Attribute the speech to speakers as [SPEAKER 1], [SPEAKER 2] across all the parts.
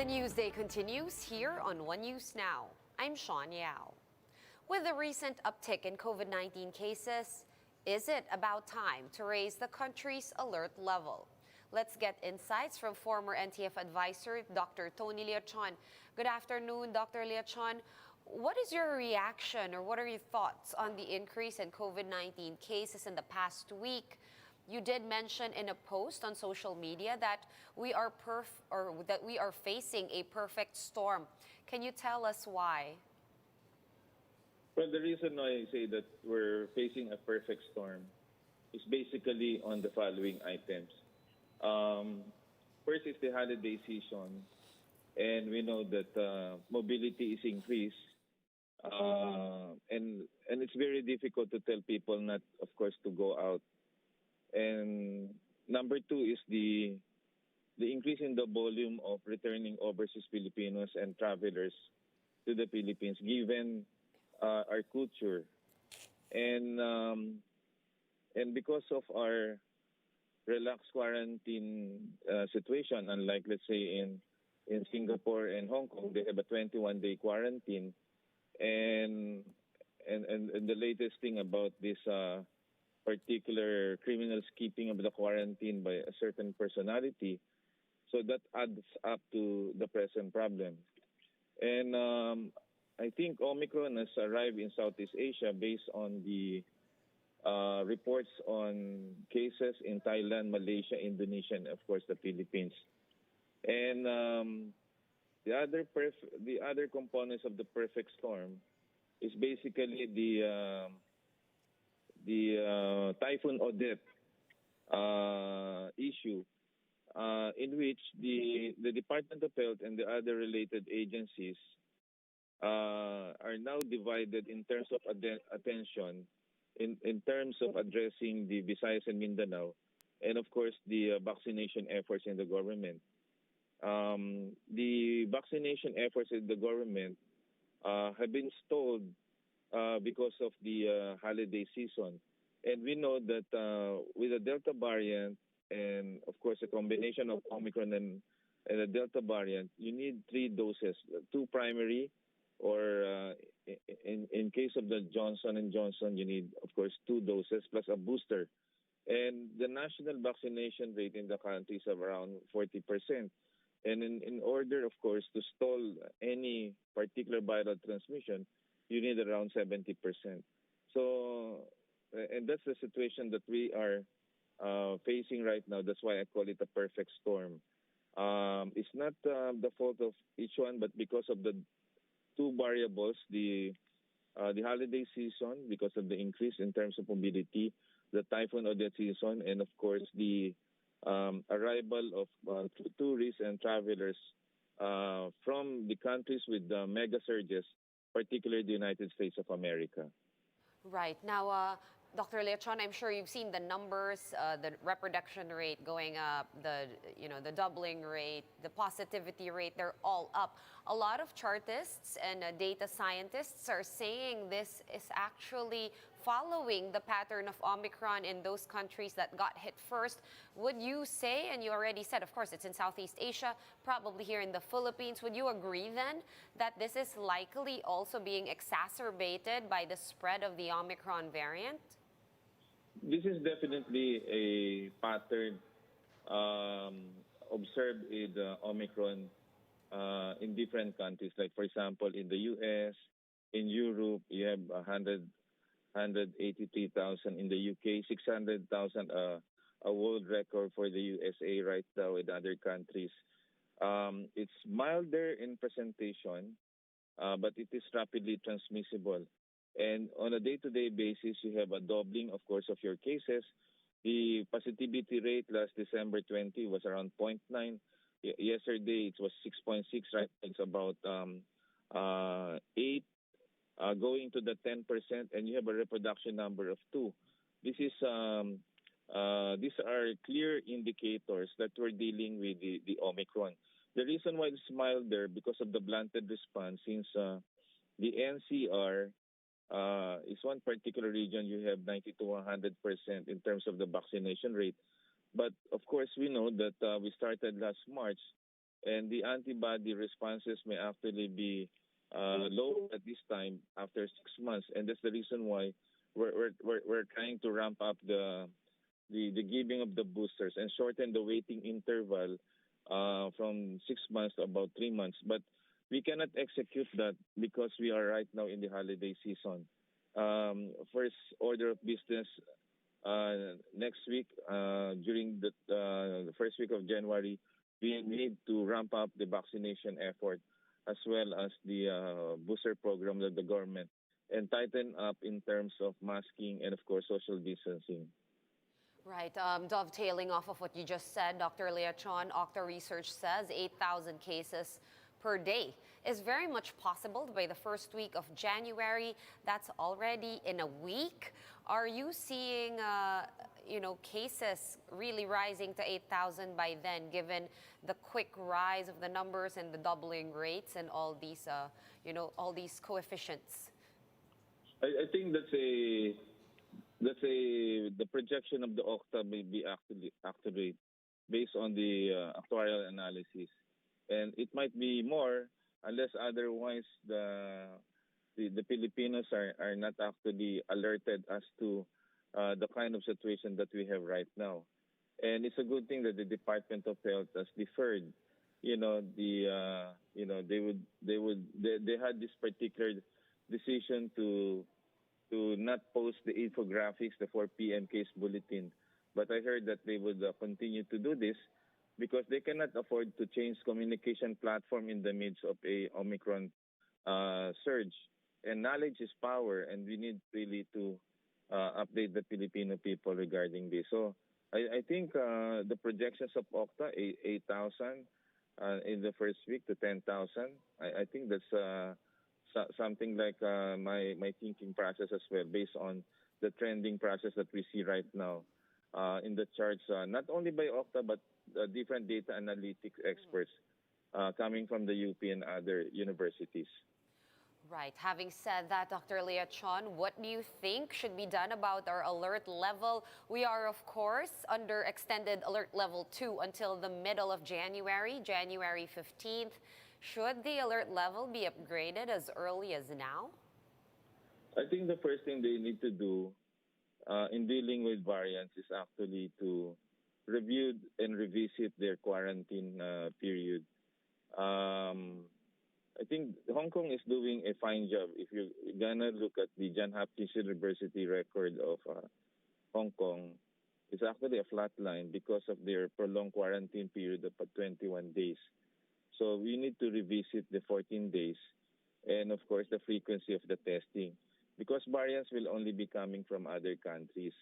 [SPEAKER 1] The news day continues here on One News Now. I'm Sean Yao. With the recent uptick in COVID-19 cases, is it about time to raise the country's alert level? Let's get insights from former NTF advisor Dr. Tony Leachon. Good afternoon, Dr. Leachon. What is your reaction or what are your thoughts on the increase in COVID-19 cases in the past week? You did mention in a post on social media that we are facing a perfect storm. Can you tell us why?
[SPEAKER 2] Well, the reason I say that we're facing a perfect storm is basically on the following items. First is the holiday season, and we know that mobility is increased, and it's very difficult to tell people not, of course, to go out. And number two is the increase in the volume of returning overseas Filipinos and travelers to the Philippines, given our culture, and because of our relaxed quarantine situation, unlike let's say in Singapore and Hong Kong, they have a 21-day quarantine, and the latest thing about this particular criminals keeping of the quarantine by a certain personality, so that adds up to the present problem. And I think Omicron has arrived in Southeast Asia based on the reports on cases in Thailand, Malaysia, Indonesia, and of course the Philippines. And the other components of the perfect storm is basically the Typhoon Odette issue, in which the Department of Health and the other related agencies are now divided in terms of attention, in terms of addressing the Visayas and Mindanao, and of course the vaccination efforts in the government. The vaccination efforts in the government have been stalled because of the holiday season. And we know that with the Delta variant and, of course, a combination of Omicron and the Delta variant, you need 3 doses, 2 primary, or in case of the Johnson & Johnson, you need, of course, 2 doses plus a booster. And the national vaccination rate in the country is around 40%. And in order, of course, to stall any particular viral transmission, you need around 70%. So, and that's the situation that we are facing right now. That's why I call it a perfect storm. It's not the fault of each one, but because of the 2 variables, the holiday season, because of the increase in terms of mobility, the Typhoon Odette season, and of course the arrival of tourists and travelers from the countries with mega surges, particularly the United States of America.
[SPEAKER 1] Right. Now, Dr. Leachon, I'm sure you've seen the numbers, the reproduction rate going up, the doubling rate, the positivity rate, they're all up. A lot of chartists and data scientists are saying this is actually following the pattern of Omicron in those countries that got hit first. Would you say, and you already said, of course, it's in Southeast Asia, probably here in the Philippines, would you agree then that this is likely also being exacerbated by the spread of the Omicron variant?
[SPEAKER 2] This is definitely a pattern observed with Omicron in different countries. Like, for example, in the U.S., in Europe, you have 183,000. In the UK, 600,000, a world record for the USA right now with other countries. It's milder in presentation, but it is rapidly transmissible. And on a day-to-day basis, you have a doubling, of course, of your cases. The positivity rate last December 20 was around 0.9. Yesterday, it was 6.6, right? It's about 8, going to the 10%, and you have a reproduction number of 2. These are clear indicators that we're dealing with the Omicron. The reason why it's milder because of the blunted response, since the NCR is one particular region, you have 90 to 100% in terms of the vaccination rate. But of course, we know that we started last March and the antibody responses may actually be low at this time after 6 months, and that's the reason why we're trying to ramp up the giving of the boosters and shorten the waiting interval from 6 months to about 3 months. But we cannot execute that because we are right now in the holiday season. First order of business next week, during the first week of January, we need to ramp up the vaccination effort as well as the booster program of the government and tighten up in terms of masking and, of course, social distancing.
[SPEAKER 1] Right. Dovetailing off of what you just said, Dr. Leachon, Octa research says 8,000 cases per day is very much possible by the first week of January. That's already in a week. Are you seeing, cases really rising to 8,000 by then, given the quick rise of the numbers and the doubling rates and all these, all these coefficients?
[SPEAKER 2] I think the projection of the Octa may be accurate based on the actuarial analysis, and it might be more unless otherwise the Filipinos are not actually alerted as to the kind of situation that we have right now. And it's a good thing that the Department of Health has deferred. They had this particular decision to not post the infographics, the 4 p.m. case bulletin. But I heard that they would continue to do this because they cannot afford to change communication platform in the midst of a Omicron surge. And knowledge is power, and we need really to update the Filipino people regarding this. So I think the projections of Octa, 8,000 in the first week to 10,000, I think that's something like my thinking process as well, based on the trending process that we see right now in the charts, not only by Octa, but different data analytics experts coming from the UP and other universities.
[SPEAKER 1] Right. Having said that, Dr. Leachon, what do you think should be done about our alert level? We are, of course, under extended alert level 2 until the middle of January, January 15th. Should the alert level be upgraded as early as now?
[SPEAKER 2] I think the first thing they need to do in dealing with variants is actually to review and revisit their quarantine period. I think Hong Kong is doing a fine job. If you're gonna look at the Johns Hopkins University record of Hong Kong, it's actually a flat line because of their prolonged quarantine period of 21 days. So we need to revisit the 14 days and, of course, the frequency of the testing, because variants will only be coming from other countries.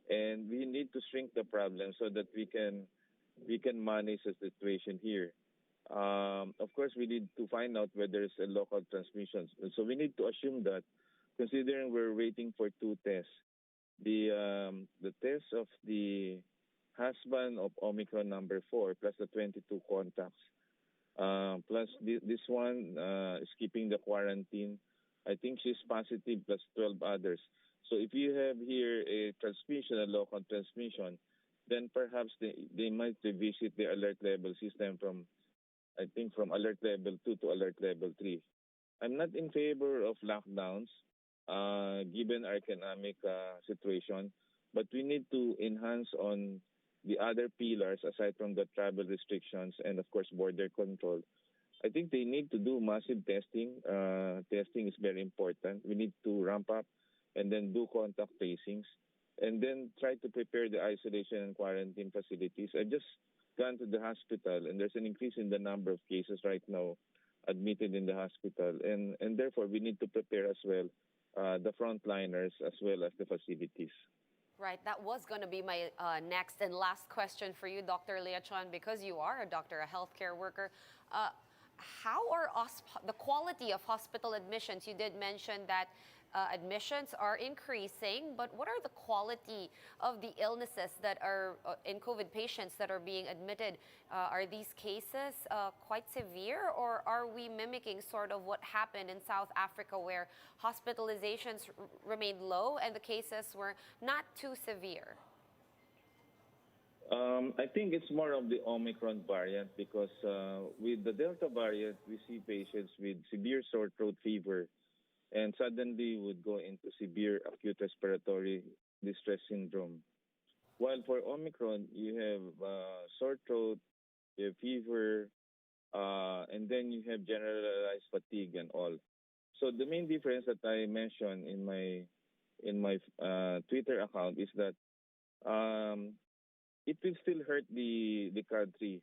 [SPEAKER 2] And we need to shrink the problem so that we can manage the situation here. Of course, we need to find out whether it's a local transmission. So we need to assume that, considering we're waiting for 2 tests, the test of the husband of Omicron number 4 plus the 22 contacts, plus this one is keeping the quarantine. I think she's positive plus 12 others. So if you have here a transmission, a local transmission, then perhaps they might revisit the alert level system from alert level 2 to alert level 3. I'm not in favor of lockdowns given our economic situation, but we need to enhance on the other pillars aside from the travel restrictions and, of course, border control. I think they need to do massive testing. Testing is very important. We need to ramp up and then do contact tracings and then try to prepare the isolation and quarantine facilities. I just gone to the hospital, and there's an increase in the number of cases right now admitted in the hospital. And therefore, we need to prepare as well the frontliners as well as the facilities.
[SPEAKER 1] Right. That was going to be my next and last question for you, Dr. Leachon, because you are a doctor, a healthcare worker. How are the quality of hospital admissions? You did mention that admissions are increasing, but what are the quality of the illnesses that are in COVID patients that are being admitted? Are these cases quite severe, or are we mimicking sort of what happened in South Africa, where hospitalizations remained low and the cases were not too severe?
[SPEAKER 2] I think it's more of the Omicron variant because with the Delta variant, we see patients with severe sore throat fever and suddenly would go into severe acute respiratory distress syndrome. While for Omicron, you have sore throat, you have fever, and then you have generalized fatigue and all. So the main difference that I mentioned in my Twitter account is that um, it will still hurt the country.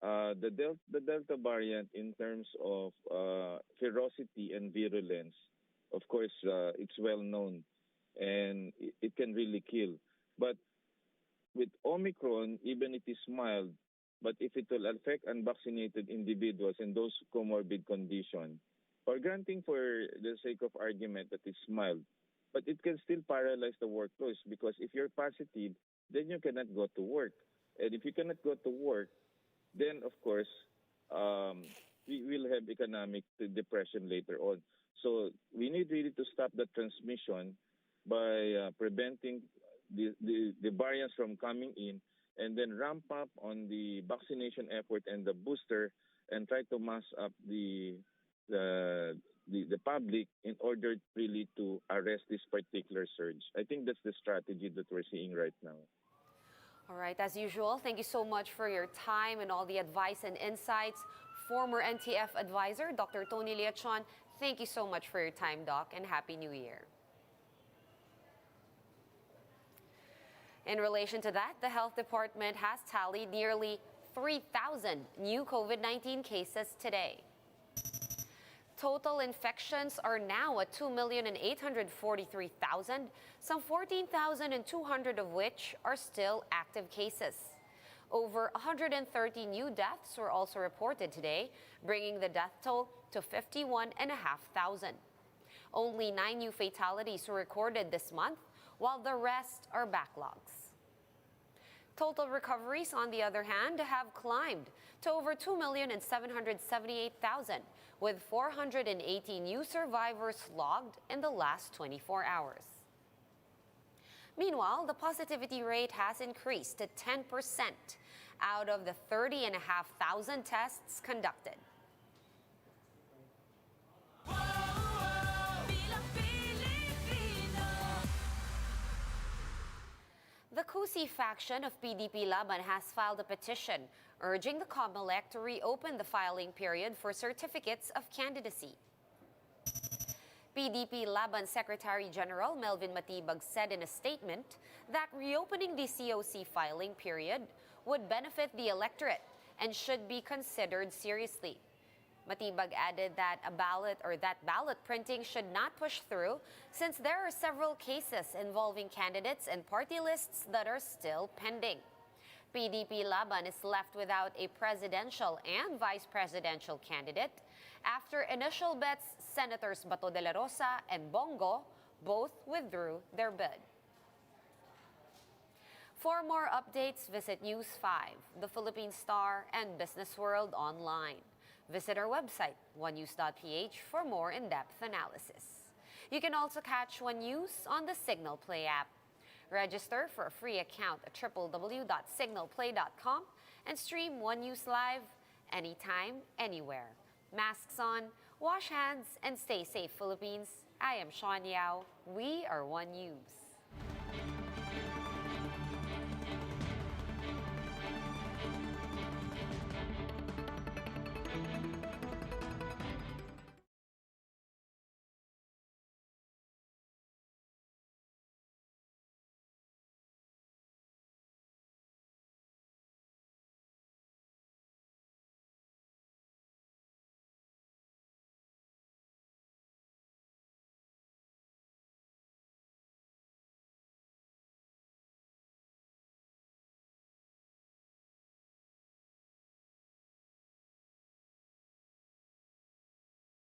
[SPEAKER 2] The Delta variant, in terms of ferocity and virulence, of course, it's well known, and it can really kill. But with Omicron, even it is mild, but if it will affect unvaccinated individuals and those comorbid condition, or granting for the sake of argument that it's mild, but it can still paralyze the workforce because if you're positive, then you cannot go to work. And if you cannot go to work, then of course, um, we will have economic depression later on. So we need really to stop the transmission by preventing the variants from coming in and then ramp up on the vaccination effort and the booster and try to mass up the the public in order really to arrest this particular surge. I think that's the strategy that we're seeing right now.
[SPEAKER 1] All right, as usual, thank you so much for your time and all the advice and insights. Former NTF advisor, Dr. Tony Liachon, thank you so much for your time, Doc, and Happy New Year. In relation to that, the Health Department has tallied nearly 3,000 new COVID-19 cases today. Total infections are now at 2,843,000, some 14,200 of which are still active cases. Over 130 new deaths were also reported today, bringing the death toll to 51,500. Only 9 new fatalities were recorded this month, while the rest are backlogs. Total recoveries, on the other hand, have climbed to over 2,778,000, with 480 new survivors logged in the last 24 hours. Meanwhile, the positivity rate has increased to 10% out of the 30,500 tests conducted. The Cusi faction of PDP-Laban has filed a petition urging the COMELEC to reopen the filing period for certificates of candidacy. PDP-Laban Secretary General Melvin Matibag said in a statement that reopening the COC filing period would benefit the electorate and should be considered seriously. Matibag added that ballot printing should not push through since there are several cases involving candidates and party lists that are still pending. PDP-Laban is left without a presidential and vice presidential candidate after initial bets Senators Bato de la Rosa and Bongo both withdrew their bid. For more updates, visit News 5, The Philippine Star, and Business World online. Visit our website, onenews.ph, for more in-depth analysis. You can also catch One News on the Signal Play app. Register for a free account at www.signalplay.com and stream One News live anytime, anywhere. Masks on, wash hands, and stay safe, Philippines. I am Sean Yao. We are One News.